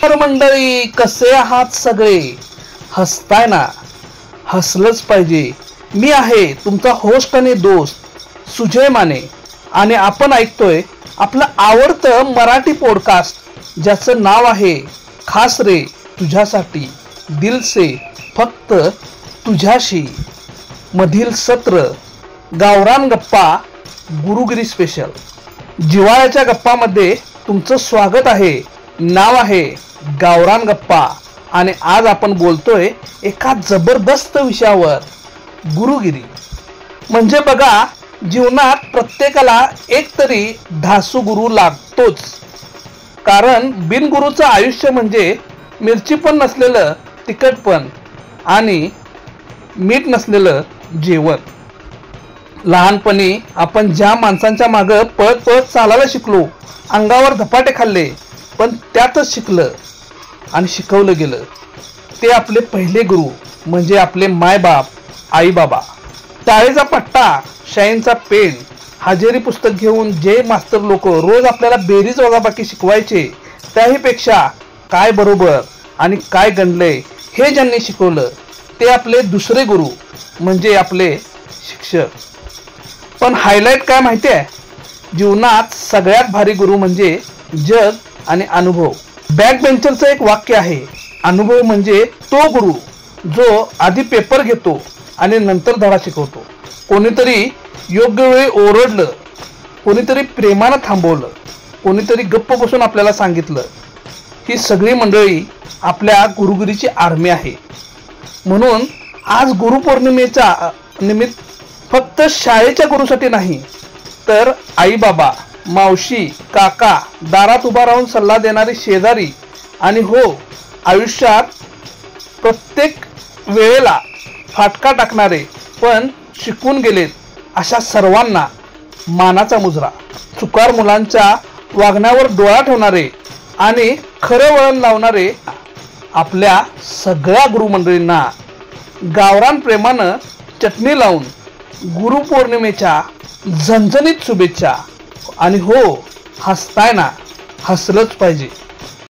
तर मंडळी, कसे आहात सगळे? हसताय ना? हसलंच पाहिजे. मी आहे तुमचा होस्ट आणि दोस्त सुजय माने आणि आपण ऐकतोय आपलं आवडतं मराठी पॉडकास्ट ज्याचं नाव आहे खास रे तुझ्यासाठी, दिल से फक्त तुझ्याशी मधील सत्र गावरान गप्पा गुरुगिरी स्पेशल. जिव्हाळ्याच्या गप्पामध्ये तुमचं स्वागत आहे. नाव आहे गावरान गप्पा आणि आज आपण बोलतोय एका जबरदस्त विषयावर, गुरुगिरी. म्हणजे बघा, जीवनात प्रत्येकाला एक तरी धासू गुरु लागतोच. कारण बिनगुरूचं आयुष्य म्हणजे मिरची पण नसलेलं तिखट पण आणि मीठ नसलेलं जेवण. लहानपणी आपण ज्या माणसांच्या मागं पळत पळत चालायला शिकलो, अंगावर धपाटे खाल्ले, पण त्यातच शिकलं आणि शिकवलं गेलं, ते आपले पहिले गुरु म्हणजे आपले मायबाप, आई बाबा. शाळेचा पट्टा, शाईनचा पेन, हजेरी पुस्तक घेऊन जे मास्तर लोक रोज आपल्याला बेरीज वजाबाकी शिकवायचे, त्याहीपेक्षा काय बरोबर आणि काय गणलंय हे ज्यांनी शिकवलं ते आपले दुसरे गुरु म्हणजे आपले शिक्षक. पण हायलाईट काय माहिती आहे? जीवनात सगळ्यात भारी गुरु म्हणजे जग आणि अनुभव. बॅक बेंचरचं एक वाक्य आहे, अनुभव म्हणजे तो गुरु जो आधी पेपर घेतो आणि नंतर धडा शिकवतो. कोणीतरी योग्य वेळी ओरडलं, कोणीतरी प्रेमानं थांबवलं, कोणीतरी गप्प बसून आपल्याला सांगितलं. ही सगळी मंडळी आपल्या गुरुगिरीची आर्मी आहे. म्हणून आज गुरुपौर्णिमेचा निमित्त फक्त शाळेच्या गुरुसाठी नाही, तर आई बाबा, मावशी, काका, दारात उभा राहून सल्ला देणारे शेजारी आणि हो, आयुष्यात प्रत्येक वेळेला फाटका टाकणारे पण शिकून गेलेत अशा सर्वांना मानाचा मुजरा. चुकार मुलांच्या वागण्यावर डोळा ठेवणारे आणि खरं वळण लावणारे आपल्या सगळ्या गुरुमंडळींना गावरान प्रेमानं चटणी लावून गुरुपौर्णिमेच्या झणझणीत शुभेच्छा. आणि हो, हसताय ना? हसलंच पाहिजे.